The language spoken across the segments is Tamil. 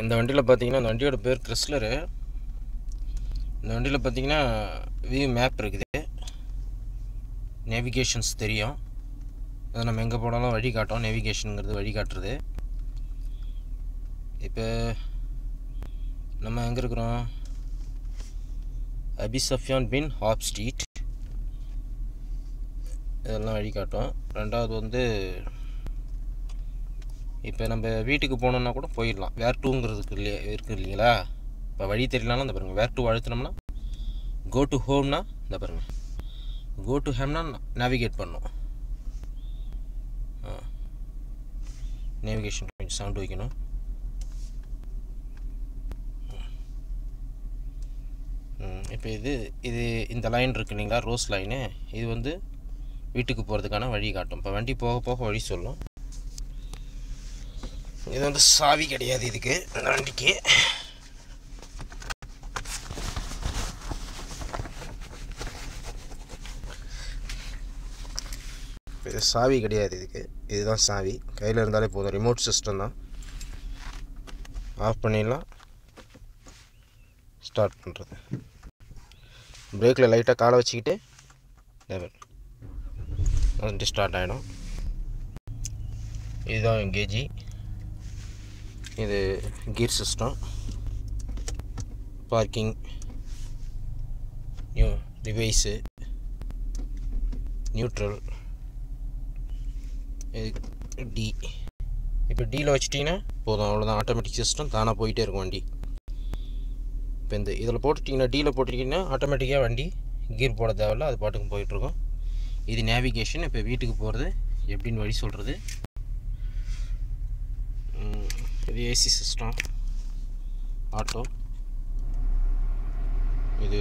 இந்த வண்டியில் பார்த்தீங்கன்னா இந்த வண்டியோட பேர் கிறிஸ்லரு. இந்த வண்டியில் பார்த்தீங்கன்னா வியூ மேப் இருக்குது, நேவிகேஷன்ஸ் தெரியும். அது நம்ம எங்கே போனாலும் வழி காட்டும். நேவிகேஷனுங்கிறது வழி காட்டுறது. இப்போ நம்ம எங்கே இருக்கிறோம்? அபி சஃபியான் பின் ஹாப் ஸ்ட்ரீட். இதெல்லாம் வழி காட்டும். ரெண்டாவது வந்து இப்போ நம்ம வீட்டுக்கு போனோம்னா கூட போயிடலாம். வேர் டூங்கிறதுக்கு இருக்குது இல்லைங்களா? இப்போ வழி தெரியலனாலும் இந்த பாருங்கள், வேர் டூ அழுத்தினோம்னா கோ டு ஹோம்னா இந்த பாருங்கள், கோ டு ஹேம்னா நேவிகேட் பண்ணணும். நேவிகேஷன் கொஞ்சம் சவுண்ட் வைக்கணும். இப்போ இது இந்த லைன் இருக்கு இல்லைங்களா, ரோஸ் லைனு, இது வந்து வீட்டுக்கு போகிறதுக்கான வழி காட்டும். இப்போ வண்டி போக போக வழி சொல்லும். இது வந்து சாவி கிடையாது இதுக்கு, இந்த வண்டிக்கு. இது சாவி கிடையாது இதுக்கு, இதுதான் சாவி. கையில் இருந்தாலே போதும், ரிமோட் சிஸ்டம் தான். ஆஃப் பண்ணிடலாம், ஸ்டார்ட் பண்ணுறது. பிரேக்கில் லைட்டாக காலை வச்சுக்கிட்டு வண்டி ஸ்டார்ட் ஆகிடும். இதுதான் எங்கேஜி. இது gear system, parking, device, neutral, D. இப்போ டியில் வச்சிட்டிங்கன்னா போதும், அவ்வளோதான். ஆட்டோமேட்டிக் சிஸ்டம் தானாக போயிட்டே இருக்கும் வண்டி. இப்போ இந்த இதில் போட்டுட்டிங்கன்னா, டியில் போட்டுட்டிங்கன்னா ஆட்டோமேட்டிக்காக வண்டி கீர் போட தேவையில்ல, அது பாட்டுக்கு போயிட்டுருக்கும். இது நேவிகேஷன். இப்போ வீட்டுக்கு போகிறது எப்படின்னு வழி சொல்கிறது. இது ஏசி சிஸ்டம், ஆட்டோ. இது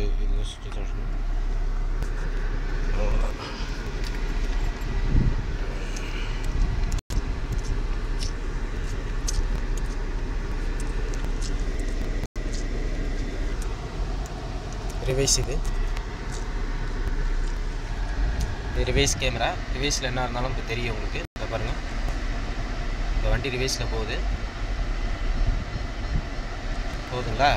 ரிவைஸ். இது ரிவைஸ் கேமரா. ரிவைஸில் என்ன இருந்தாலும் இப்போ தெரியும் உங்களுக்கு. இதை பாருங்கள், இந்த வண்டி ரிவைஸில் போகுதுங்களா?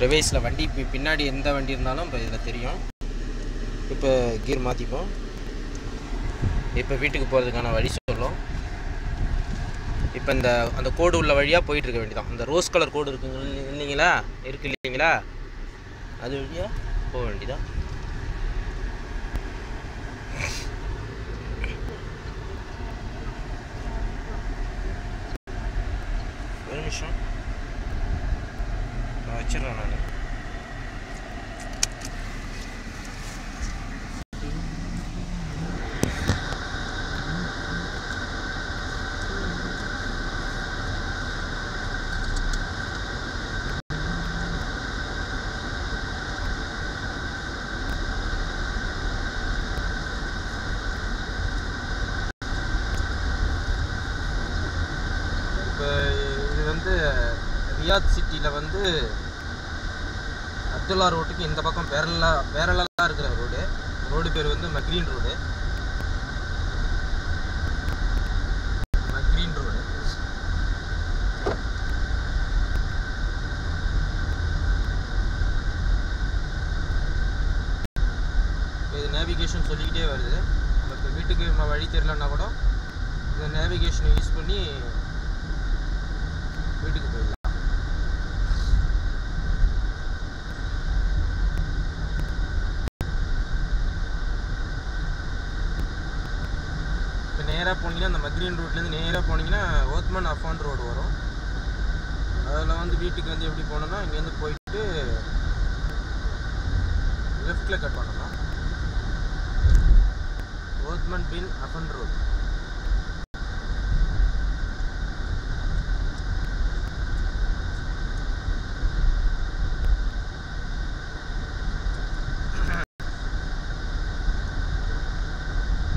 ரிவைஸில் வண்டி பின்னாடி எந்த வண்டி இருந்தாலும் இப்போ இதில் தெரியும். இப்போ கீர் மாற்றிப்போம். இப்போ வீட்டுக்கு போகிறதுக்கான வழி சொல்லும். இப்போ அந்த கோடு உள்ள வழியாக போயிட்டுருக்க வேண்டியதான். இந்த ரோஸ் கலர் கோடு இருக்கு இல்லைங்களா, அது வழியாக போக வேண்டியதான். ஒரு நிமிஷம் நான் வச்சிடறேன். நான் இது வந்து ரியாத் சிட்டியில் வந்து அப்துல்லா ரோட்டுக்கு இந்த பக்கம் பேரலாக இருக்கிற ரோடு பேர் வந்து மக்ரீன் ரோடு. இது நேவிகேஷன் சொல்லிக்கிட்டே வருது. நம்ம இப்போ வீட்டுக்கு வழி தெரியலன்னா கூட இந்த நேவிகேஷனை யூஸ் பண்ணி வீட்டுக்கு போயிடலாம். இப்போ நேராக போனீங்கன்னா அந்த மக்ரீன் ரோட்லேருந்து நேராக போனீங்கன்னா ஓத்மன் அஃபான் ரோடு வரும். அதில் வந்து வீட்டுக்கு வந்து எப்படி போனோம்னா இங்கேருந்து போயிட்டு லெஃப்டில் கட் பண்ணணும். ஓத்மன் பின் அஃபான் ரோடு.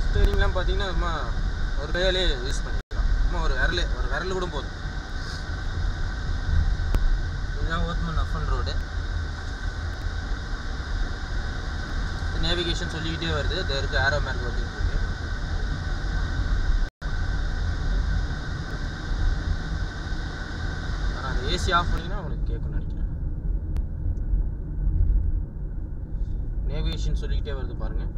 ஸ்டேரிங்லாம் பார்த்தீங்கன்னா சும்மா ஒரு கையாலே யூஸ் பண்ணிக்கலாம். சும்மா ஒரு விரல் கூட போதும். இதுதான் ஓத்மன் அஃபான் ரோடு. நேவிகேஷன் சொல்லிக்கிட்டே வருது. இது இருக்குது ஆரோ மார்க் அப்படின்னு இருக்கு. ஏசி ஆஃப் பண்ணிங்கன்னா உங்களுக்கு கேட்கும்னு நினைக்கிறேன். நேவிகேஷன் சொல்லிக்கிட்டே வருது பாருங்கள்.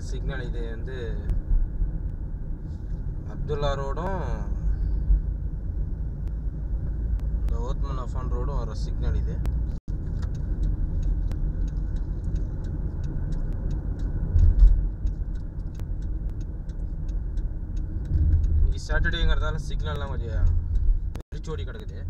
சிக்னல் இது வந்து அப்துல்லா ரோடும் இந்த ஓத்மன் அஃபான் ரோடும் வர சிக்னல் இது. இன்னைக்கு சாட்டர்டேங்கிறதால சிக்னல்லாம் கொஞ்சம் வெறிச்சோடி கிடக்குது.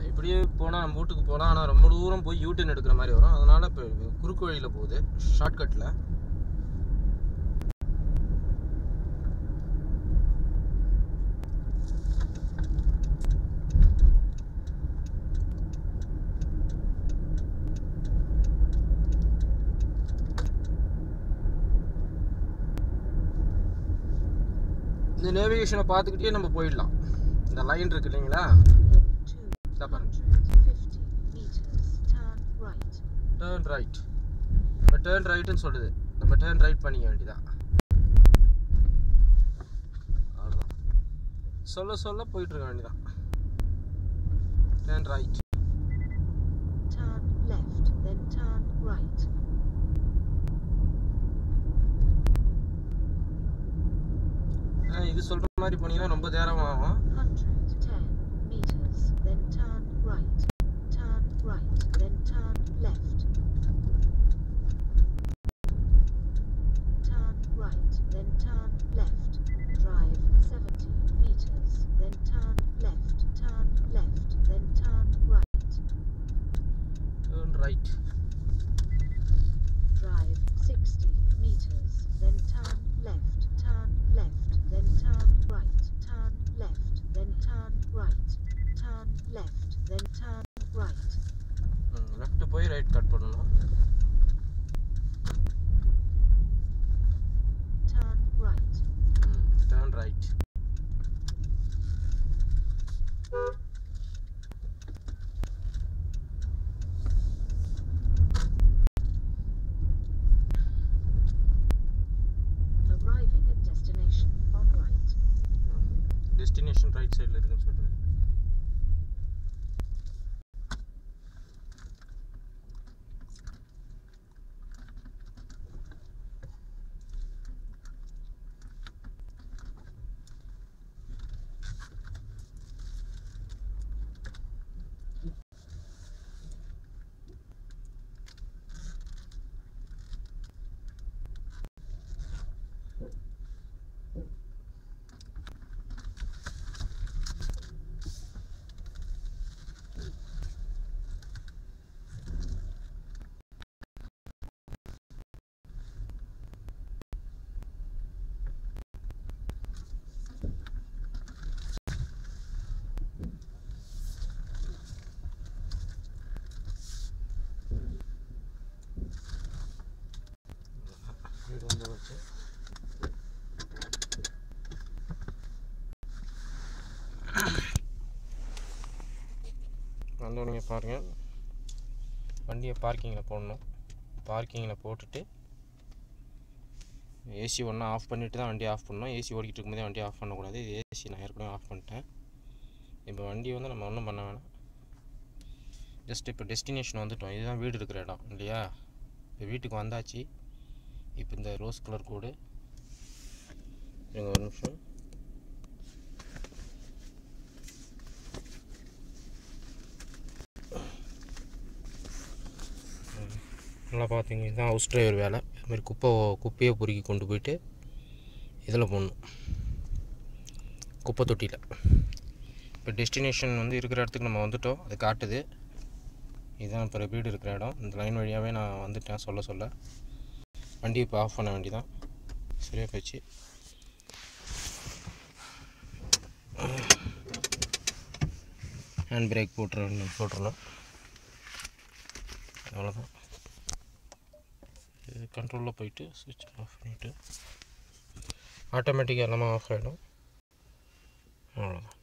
இப்படியே போனால் நம்ம வீட்டுக்கு போகலாம். ஆனால் ரொம்ப தூரம் போய் யூட்டர்ன் எடுக்கிற மாதிரி வரும். அதனால் இப்போ குறுக்கு வழியில் போகுது, ஷார்ட்கட்டில். இந்த நேவிகேஷனை பார்த்துக்கிட்டே நம்ம போயிடலாம். இந்த லைன் இருக்கு இல்லைங்களா, டேர்ன் ரைட். இப்போ டேர்ன் ரைட்டுன்னு சொல்லுது, நம்ம டேர்ன் ரைட் பண்ணிக்க வேண்டியதான். அவ்வளோதான், சொல்ல சொல்ல போயிட்டு இருக்க வேண்டியதான். டேர்ன் ரைட், இது சொல்ற மாதிரி போனீங்கன்னா ரொம்ப நேரம் ஆகும். போய் ரைட் கட் பண்ணணும். Turn right. டெஸ்டினேஷன் ரைட் சைடில் இருக்குன்னு சொல்லுது. வந்தோடனே பாருங்கள், வண்டியை பார்க்கிங்கில் போடணும். பார்க்கிங்கில் போட்டுட்டு ஏசி ஒன்றா ஆஃப் பண்ணிவிட்டு தான் வண்டி ஆஃப் பண்ணணும். ஏசி ஓடிக்கிட்டு இருக்கும்போதே வண்டி ஆஃப் பண்ணக்கூடாது. இது ஏசி நான் ஏற்கனவே ஆஃப் பண்ணிட்டேன். இப்போ வண்டி வந்து நம்ம ஒன்றும் பண்ண வேணாம். ஜஸ்ட் இப்போ டெஸ்டினேஷன் வந்துட்டோம். இதுதான் வீடு இருக்கிற இடம் இல்லையா? இப்போ வீட்டுக்கு வந்தாச்சு. இப்போ இந்த ரோஸ் கலர் கோடு ஒரு நிமிஷம். நல்லா பார்த்தீங்க, இதுதான் ஹவுஸ் டிரைவர் வேலை. இதுமாதிரி குப்பையை பொறுக்கி கொண்டு போயிட்டு இதில் போடணும், குப்பை தொட்டியில். இப்போ டெஸ்டினேஷன் வந்து இருக்கிற இடத்துக்கு நம்ம வந்துவிட்டோம். அது காட்டுது. இதுதான் இப்போ வீடு இருக்கிற இடம். இந்த லைன் வழியாகவே நான் வந்துட்டேன். சொல்ல வண்டி இப்போ ஆஃப் பண்ண வேண்டி தான். சரியாக போச்சு. ஹேண்ட் பிரேக் போட்டுடணும். அவ்வளோதான். இது கண்ட்ரோலில் போயிட்டு சுவிட்ச் ஆஃப் பண்ணிவிட்டு ஆட்டோமேட்டிக்காக எல்லாமே ஆஃப் ஆகிடும். அவ்வளோதான்.